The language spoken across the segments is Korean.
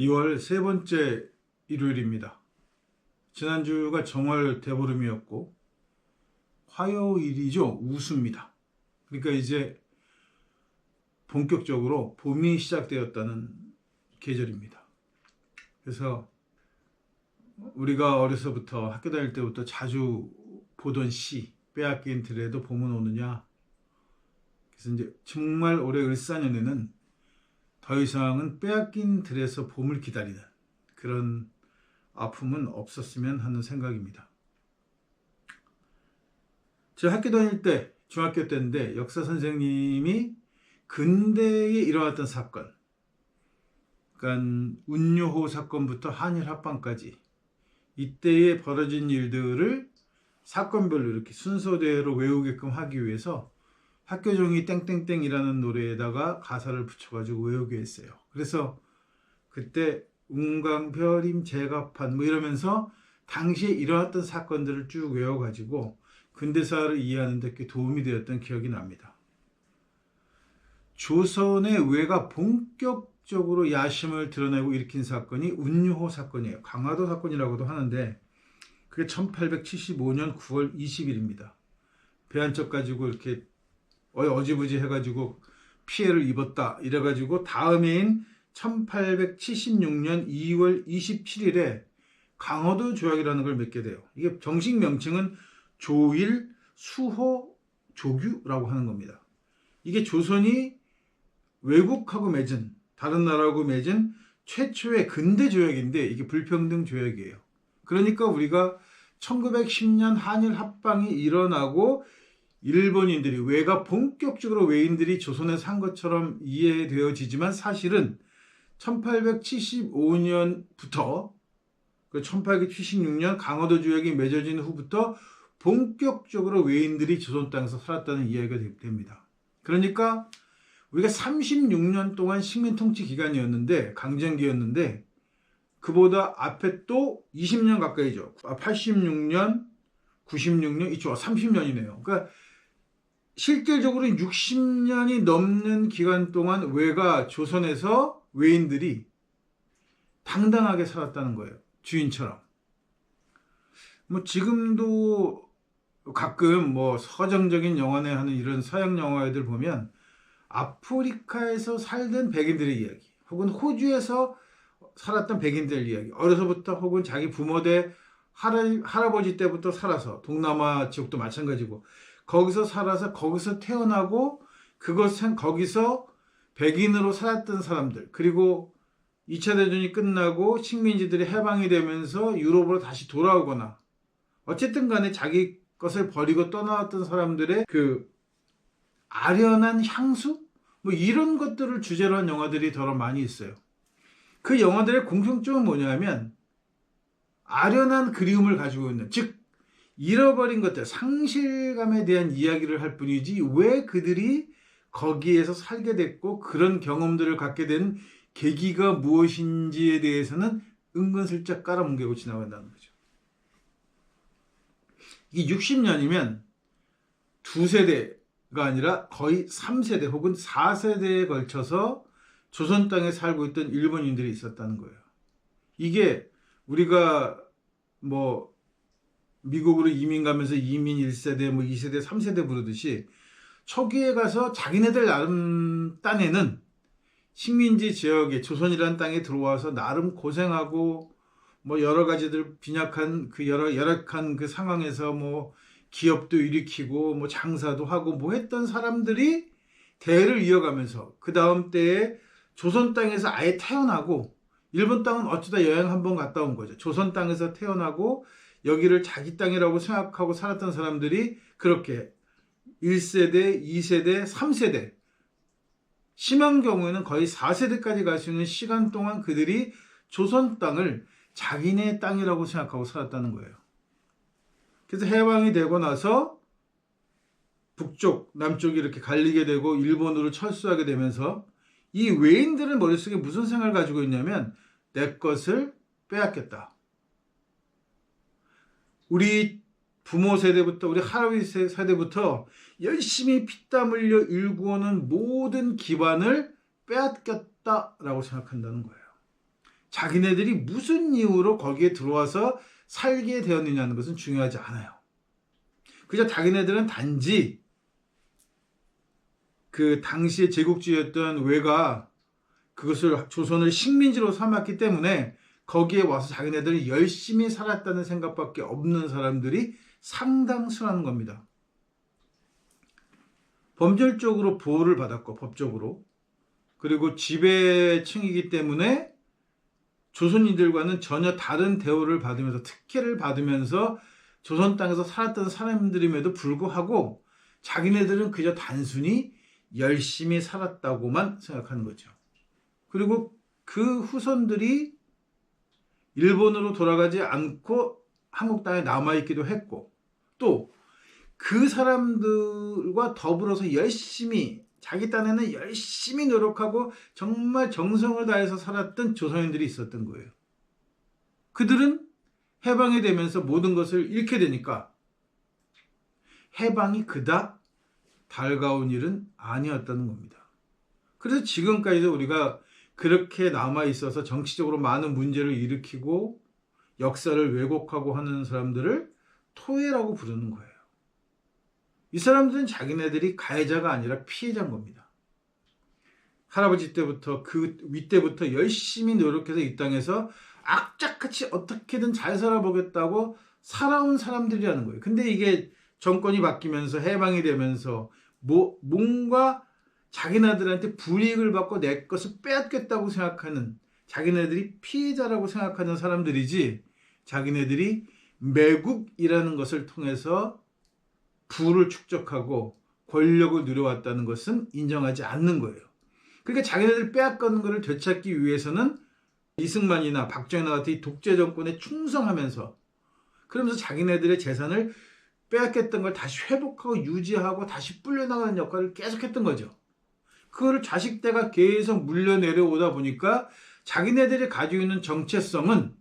2월 세 번째 일요일입니다. 지난주가 정월 대보름이었고 화요일이죠. 우수입니다. 그러니까 이제 본격적으로 봄이 시작되었다는 계절입니다. 그래서 우리가 어려서부터 학교 다닐 때부터 자주 보던 시 빼앗긴 들에도 봄은 오느냐. 그래서 이제 정말 올해 을사년에는 더 이상은 빼앗긴 들에서 봄을 기다리는 그런 아픔은 없었으면 하는 생각입니다. 제가 학교 다닐 때, 중학교 때인데 역사 선생님이 근대에 일어났던 사건, 그러니까 운요호 사건부터 한일 합방까지 이때에 벌어진 일들을 사건별로 이렇게 순서대로 외우게끔 하기 위해서 학교종이 땡땡땡이라는 노래에다가 가사를 붙여가지고 외우게 했어요. 그래서 그때 운강별임 제갑한 뭐 이러면서 당시에 일어났던 사건들을 쭉 외워가지고 근대사를 이해하는 데 꽤 도움이 되었던 기억이 납니다. 조선의 의회가 본격적으로 야심을 드러내고 일으킨 사건이 운요호 사건이에요. 강화도 사건이라고도 하는데 그게 1875년 9월 20일입니다. 배 한 척 가지고 이렇게 어지부지 해가지고 피해를 입었다 이래가지고 다음해인 1876년 2월 27일에 강화도 조약이라는 걸 맺게 돼요. 이게 정식 명칭은 조일 수호 조규라고 하는 겁니다. 이게 조선이 외국하고 맺은, 다른 나라하고 맺은 최초의 근대 조약인데 이게 불평등 조약이에요. 그러니까 우리가 1910년 한일 합방이 일어나고 일본인들이, 외가 본격적으로 외인들이 조선에 산 것처럼 이해되어지지만 사실은 1875년부터 1876년 강화도 조약이 맺어진 후부터 본격적으로 외인들이 조선 땅에서 살았다는 이야기가 됩니다. 그러니까 우리가 36년 동안 식민 통치 기간이었는데, 강점기였는데 그보다 앞에 또 20년 가까이죠. 86년, 96년, 이쪽 30년이네요. 그러니까 실질적으로 60년이 넘는 기간 동안 외가 조선에서 외인들이 당당하게 살았다는 거예요. 주인처럼. 뭐 지금도 가끔 뭐 서정적인 영화내 하는 이런 서양 영화들 보면 아프리카에서 살던 백인들의 이야기, 혹은 호주에서 살았던 백인들 이야기, 어려서부터 혹은 자기 부모대 할아버지 때부터 살아서, 동남아 지역도 마찬가지고 거기서 살아서 거기서 태어나고 거기서 백인으로 살았던 사람들, 그리고 2차 대전이 끝나고 식민지들이 해방이 되면서 유럽으로 다시 돌아오거나 어쨌든 간에 자기 것을 버리고 떠나왔던 사람들의 그 아련한 향수? 뭐 이런 것들을 주제로 한 영화들이 더 많이 있어요. 그 영화들의 공통점은 뭐냐면 아련한 그리움을 가지고 있는, 즉 잃어버린 것들, 상실감에 대한 이야기를 할 뿐이지 왜 그들이 거기에서 살게 됐고 그런 경험들을 갖게 된 계기가 무엇인지에 대해서는 은근슬쩍 깔아뭉개고 지나간다는 거죠. 이게 60년이면 두 세대가 아니라 거의 3세대 혹은 4세대에 걸쳐서 조선 땅에 살고 있던 일본인들이 있었다는 거예요. 이게 우리가 뭐 미국으로 이민 가면서 이민 1세대, 뭐 2세대, 3세대 부르듯이 초기에 가서 자기네들 나름 딴에는 식민지 지역에, 조선이라는 땅에 들어와서 나름 고생하고 뭐 여러 가지들 빈약한 그 열악한 그 상황에서 뭐 기업도 일으키고 뭐 장사도 하고 뭐 했던 사람들이 대를 이어가면서 그 다음 때에 조선 땅에서 아예 태어나고, 일본 땅은 어쩌다 여행 한번 갔다 온 거죠. 조선 땅에서 태어나고 여기를 자기 땅이라고 생각하고 살았던 사람들이 그렇게 1세대, 2세대, 3세대, 심한 경우에는 거의 4세대까지 갈 수 있는 시간 동안 그들이 조선 땅을 자기네 땅이라고 생각하고 살았다는 거예요. 그래서 해방이 되고 나서 북쪽, 남쪽이 이렇게 갈리게 되고 일본으로 철수하게 되면서 이 외인들은 머릿속에 무슨 생각을 가지고 있냐면 내 것을 빼앗겼다. 우리 부모 세대부터, 우리 할아버지 세대부터 열심히 피땀 흘려 일구어는 모든 기반을 빼앗겼다라고 생각한다는 거예요. 자기네들이 무슨 이유로 거기에 들어와서 살게 되었느냐는 것은 중요하지 않아요. 그저 자기네들은 단지 그 당시의 제국주의였던 외가 그것을 조선을 식민지로 삼았기 때문에 거기에 와서 자기네들이 열심히 살았다는 생각밖에 없는 사람들이 상당수라는 겁니다. 법률적으로 보호를 받았고 법적으로, 그리고 지배층이기 때문에 조선인들과는 전혀 다른 대우를 받으면서 특혜를 받으면서 조선 땅에서 살았던 사람들임에도 불구하고 자기네들은 그저 단순히 열심히 살았다고만 생각하는 거죠. 그리고 그 후손들이 일본으로 돌아가지 않고 한국 땅에 남아있기도 했고, 또 그 사람들과 더불어서 열심히 자기 딴에는 열심히 노력하고 정말 정성을 다해서 살았던 조선인들이 있었던 거예요. 그들은 해방이 되면서 모든 것을 잃게 되니까 해방이 그닥 달가운 일은 아니었다는 겁니다. 그래서 지금까지도 우리가 그렇게 남아있어서 정치적으로 많은 문제를 일으키고 역사를 왜곡하고 하는 사람들을 토해라고 부르는 거예요. 이 사람들은 자기네들이 가해자가 아니라 피해자인 겁니다. 할아버지 때부터 그 윗때부터 열심히 노력해서 이 땅에서 악착같이 어떻게든 잘 살아보겠다고 살아온 사람들이라는 거예요. 근데 이게 정권이 바뀌면서 해방이 되면서 뭔가 자기네들한테 불이익을 받고 내 것을 빼앗겠다고 생각하는, 자기네들이 피해자라고 생각하는 사람들이지, 자기네들이 매국이라는 것을 통해서 부를 축적하고 권력을 누려왔다는 것은 인정하지 않는 거예요. 그러니까 자기네들 빼앗가는 것을 되찾기 위해서는 이승만이나 박정희나 같은 독재 정권에 충성하면서, 그러면서 자기네들의 재산을 빼앗겼던 걸 다시 회복하고 유지하고 다시 불려나가는 역할을 계속했던 거죠. 그거를 자식대가 계속 물려 내려오다 보니까 자기네들이 가지고 있는 정체성은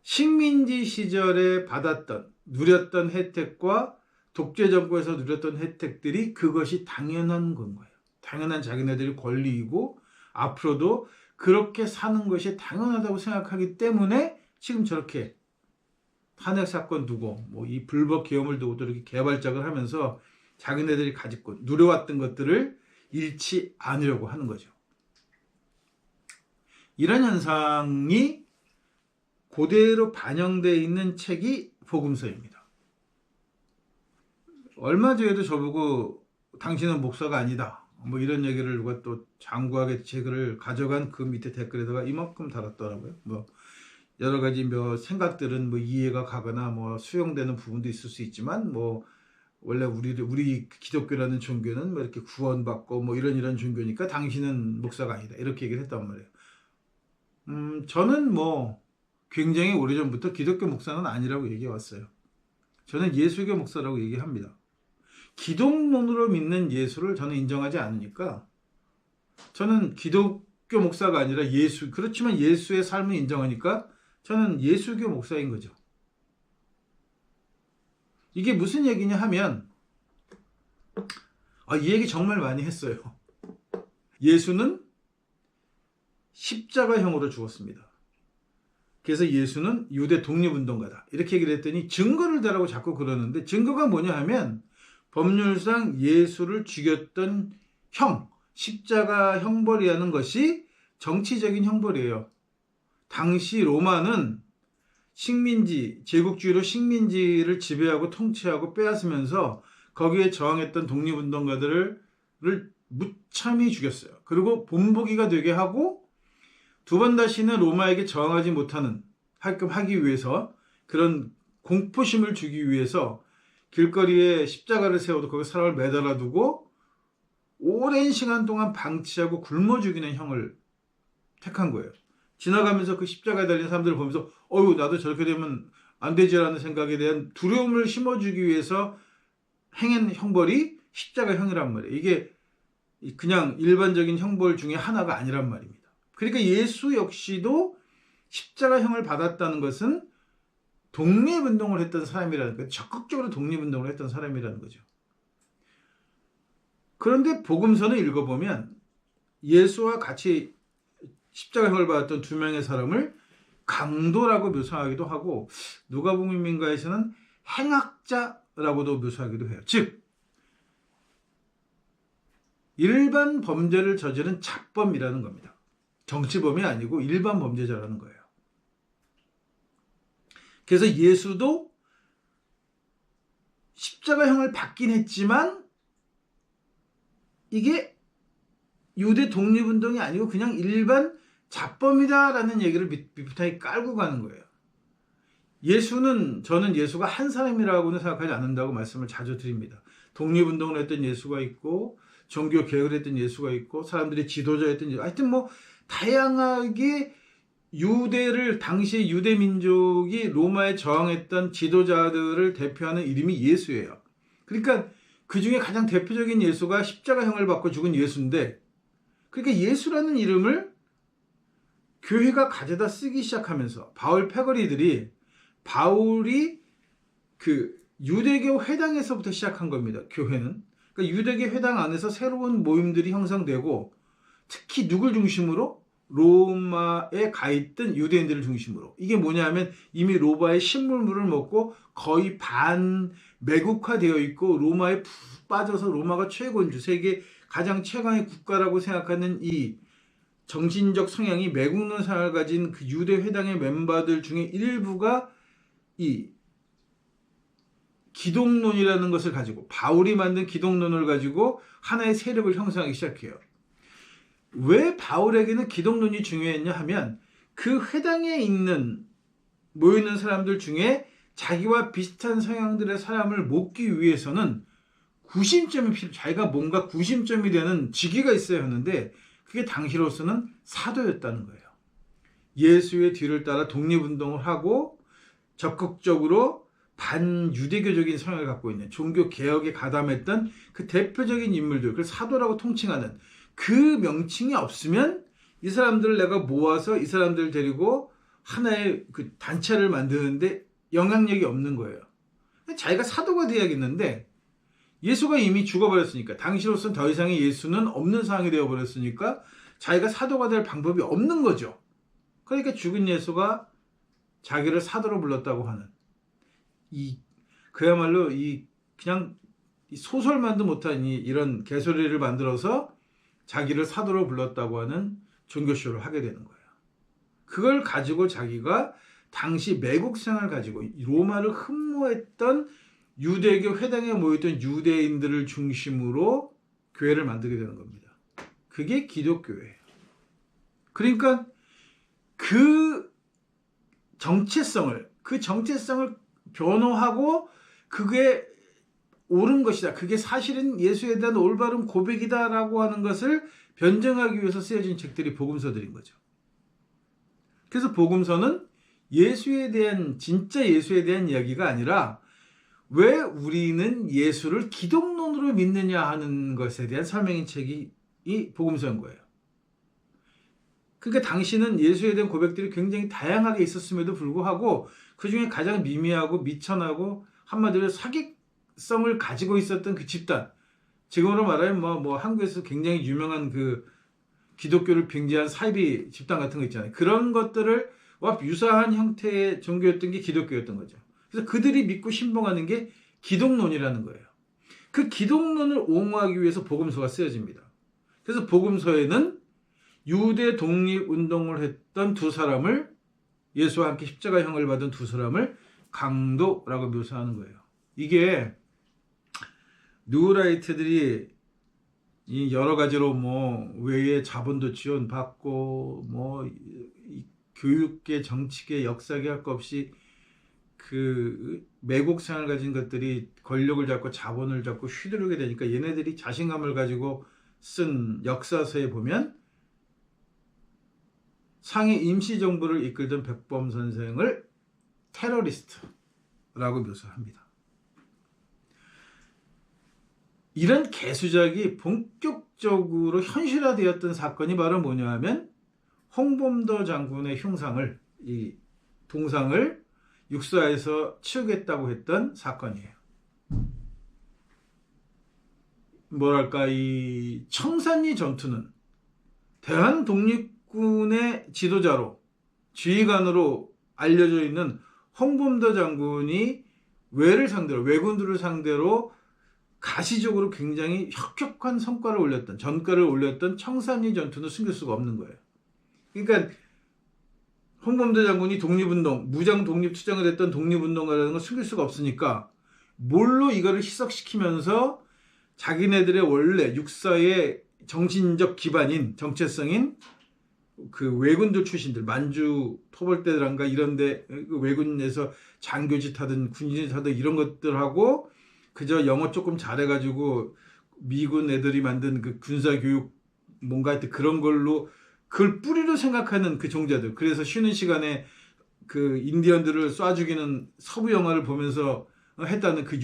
식민지 시절에 누렸던 혜택과 독재 정권에서 누렸던 혜택들이 그것이 당연한 건 거예요. 당연한 자기네들의 권리이고 앞으로도 그렇게 사는 것이 당연하다고 생각하기 때문에 지금 저렇게 탄핵 사건 두고 이 불법 계엄을 두고도 이렇게 개발작을 하면서 자기네들이 가지고 누려왔던 것들을 잃지 않으려고 하는 거죠. 이런 현상이 그대로 반영되어 있는 책이 복음서입니다. 얼마 전에도 저보고 당신은 목사가 아니다 이런 얘기를 누가 또 장구하게 제 글을 가져간 그 밑에 댓글에다가 이만큼 달았더라고요. 여러 가지 생각들은 이해가 가거나 수용되는 부분도 있을 수 있지만 원래 우리 기독교라는 종교는 이렇게 구원받고 이런 종교니까 당신은 목사가 아니다 이렇게 얘기를 했단 말이에요. 저는 굉장히 오래전부터 기독교 목사는 아니라고 얘기해 왔어요. 저는 예수교 목사라고 얘기합니다. 기독론으로 믿는 예수를 저는 인정하지 않으니까 저는 기독교 목사가 아니라 그렇지만 예수의 삶을 인정하니까 저는 예수교 목사인 거죠. 이게 무슨 얘기냐 하면 이 얘기 정말 많이 했어요. 예수는 십자가형으로 죽었습니다. 그래서 예수는 유대 독립운동가다 이렇게 얘기를 했더니 증거를 대라고 자꾸 그러는데, 증거가 뭐냐 하면 법률상 예수를 죽였던 십자가 형벌이라는 것이 정치적인 형벌이에요. 당시 로마는 제국주의로 식민지를 지배하고 통치하고 빼앗으면서 거기에 저항했던 독립운동가들을 무참히 죽였어요. 그리고 본보기가 되게 하고 두 번 다시는 로마에게 저항하지 못하는 하기 위해서, 그런 공포심을 주기 위해서 길거리에 십자가를 세워도 거기 사람을 매달아 두고 오랜 시간 동안 방치하고 굶어 죽이는 형을 택한 거예요. 지나가면서 그 십자가에 달린 사람들을 보면서 나도 저렇게 되면 안 되지라는 생각에 대한 두려움을 심어주기 위해서 행한 형벌이 십자가형이란 말이에요. 이게 그냥 일반적인 형벌 중에 하나가 아니란 말입니다. 그러니까 예수 역시도 십자가형을 받았다는 것은 독립운동을 했던 사람이라는 거예요. 적극적으로 독립운동을 했던 사람이라는 거죠. 그런데 복음서는 읽어보면 예수와 같이 십자가형을 받았던 두 명의 사람을 강도라고 묘사하기도 하고 누가복음인가에서는 행악자라고도 묘사하기도 해요. 즉 일반 범죄를 저지른 잡범이라는 겁니다. 정치범이 아니고 일반 범죄자라는 거예요. 그래서 예수도 십자가형을 받긴 했지만 이게 유대 독립운동이 아니고 그냥 일반 잡범이다라는 얘기를 밑바탕에 깔고 가는 거예요. 저는 예수가 한 사람이라고는 생각하지 않는다고 말씀을 자주 드립니다. 독립운동을 했던 예수가 있고 종교 개혁을 했던 예수가 있고 사람들이 지도자였던 예수, 하여튼 뭐 다양하게 당시 유대 민족이 로마에 저항했던 지도자들을 대표하는 이름이 예수예요. 그러니까 그 중에 가장 대표적인 예수가 십자가형을 받고 죽은 예수인데, 그러니까 예수라는 이름을 교회가 가져다 쓰기 시작하면서 바울 패거리들이 바울이 그 유대교 회당에서부터 시작한 겁니다. 교회는. 그러니까 유대교 회당 안에서 새로운 모임들이 형성되고 특히 누굴 중심으로? 로마에 가 있던 유대인들을 중심으로. 이게 뭐냐면 이미 로마의 신물물을 먹고 거의 반매국화되어 있고 로마에 푹 빠져서 로마가 최고인주, 세계 가장 최강의 국가라고 생각하는 이 정신적 성향이 매국노 생활을 가진 그 유대 회당의 멤버들 중에 일부가 이 기독론이라는 것을 가지고, 바울이 만든 기독론을 가지고 하나의 세력을 형성하기 시작해요. 왜 바울에게는 기독론이 중요했냐 하면 그 회당에 모여있는 사람들 중에 자기와 비슷한 성향들의 사람을 모으기 위해서는 자기가 뭔가 구심점이 되는 직위가 있어야 하는데 그게 당시로서는 사도였다는 거예요. 예수의 뒤를 따라 독립운동을 하고 적극적으로 반유대교적인 성향을 갖고 있는 종교 개혁에 가담했던 그 대표적인 인물들, 그걸 사도라고 통칭하는 그 명칭이 없으면 이 사람들을 내가 모아서 이 사람들을 데리고 하나의 그 단체를 만드는데 영향력이 없는 거예요. 자기가 사도가 돼야겠는데 예수가 이미 죽어버렸으니까, 당시로서는 더 이상의 예수는 없는 상황이 되어버렸으니까 자기가 사도가 될 방법이 없는 거죠. 그러니까 죽은 예수가 자기를 사도로 불렀다고 하는 그야말로 그냥 소설만도 못한 이런 개소리를 만들어서 자기를 사도로 불렀다고 하는 종교쇼를 하게 되는 거예요. 그걸 가지고 자기가 당시 매국생을 가지고 로마를 흠모했던 유대교 회당에 모였던 유대인들을 중심으로 교회를 만들게 되는 겁니다. 그게 기독교예요. 그러니까 그 정체성을 변호하고 그게 옳은 것이다, 그게 사실은 예수에 대한 올바른 고백이다라고 하는 것을 변증하기 위해서 쓰여진 책들이 복음서들인 거죠. 그래서 복음서는 진짜 예수에 대한 이야기가 아니라 왜 우리는 예수를 기독론으로 믿느냐 하는 것에 대한 설명인 책이 이 복음서인 거예요. 그러니까 당시는 예수에 대한 고백들이 굉장히 다양하게 있었음에도 불구하고 그 중에 가장 미미하고 미천하고 한마디로 사기성을 가지고 있었던 그 집단, 지금으로 말하면 뭐 한국에서 굉장히 유명한 그 기독교를 빙자한 사이비 집단 같은 거 있잖아요. 그런 것들과 유사한 형태의 종교였던 게 기독교였던 거죠. 그래서 그들이 믿고 신봉하는 게 기독론이라는 거예요. 그 기독론을 옹호하기 위해서 복음서가 쓰여집니다. 그래서 복음서에는 유대 독립운동을 했던 두 사람을, 예수와 함께 십자가형을 받은 두 사람을 강도라고 묘사하는 거예요. 이게 뉴라이트들이 여러 가지로 외에 자본도 지원받고 교육계, 정치계, 역사계 할 것 없이 그 매국생을 가진 것들이 권력을 잡고 자본을 잡고 휘두르게 되니까 얘네들이 자신감을 가지고 쓴 역사서에 보면 상해 임시정부를 이끌던 백범 선생을 테러리스트라고 묘사합니다. 이런 개수작이 본격적으로 현실화되었던 사건이 바로 뭐냐 하면 홍범도 장군의 이 동상을 육사에서 치우겠다고 했던 사건이에요. 이 청산리 전투는 대한 독립군의 지도자로 지휘관으로 알려져 있는 홍범도 장군이 왜군들을 상대로 가시적으로 굉장히 혁혁한 성과를 올렸던, 전과를 올렸던 청산리 전투는 숨길 수가 없는 거예요. 그러니까 홍범도 장군이 독립운동, 무장 독립투쟁을 했던 독립운동가라는 걸 숨길 수가 없으니까 뭘로 이거를 희석시키면서 자기네들의 원래 육사의 정신적 기반인, 정체성인 그 왜군들 출신들, 만주 토벌대란가 이런데 왜군에서 장교짓 하든 군인짓 하든 이런 것들하고 그저 영어 조금 잘해가지고 미군 애들이 만든 그 군사교육 뭔가 하여튼 그런 걸로 그걸 뿌리로 생각하는 그 종자들. 그래서 쉬는 시간에 그 인디언들을 쏴 죽이는 서부 영화를 보면서 했다는 그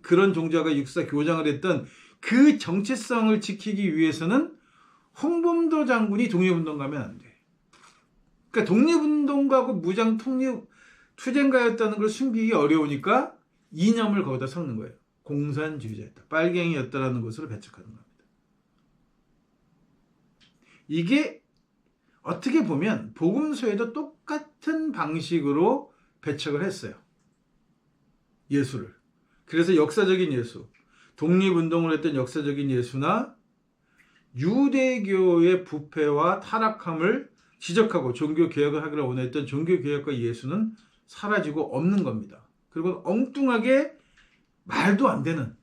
그런 종자가 육사 교장을 했던 그 정체성을 지키기 위해서는 홍범도 장군이 독립운동가면 안 돼. 그러니까 독립운동가고 무장 투쟁가였다는 걸 숨기기 어려우니까 이념을 거기다 섞는 거예요. 공산주의자였다. 빨갱이였다라는 것으로 배척하는 겁니다. 이게 어떻게 보면 복음서에도 똑같은 방식으로 배척을 했어요. 예수를. 그래서 역사적인 예수, 독립운동을 했던 역사적인 예수나 유대교의 부패와 타락함을 지적하고 종교개혁을 하기를 원했던 종교개혁과 예수는 사라지고 없는 겁니다. 그리고 엉뚱하게 말도 안 되는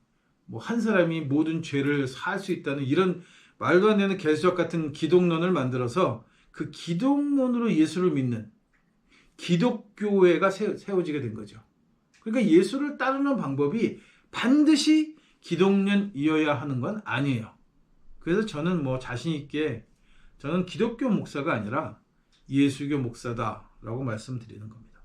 한 사람이 모든 죄를 사할 수 있다는 이런 말도 안 되는 개수작 같은 기독론을 만들어서 그 기독론으로 예수를 믿는 기독교회가 세워지게 된 거죠. 그러니까 예수를 따르는 방법이 반드시 기독론이어야 하는 건 아니에요. 그래서 저는 자신 있게 저는 기독교 목사가 아니라 예수교 목사다라고 말씀드리는 겁니다.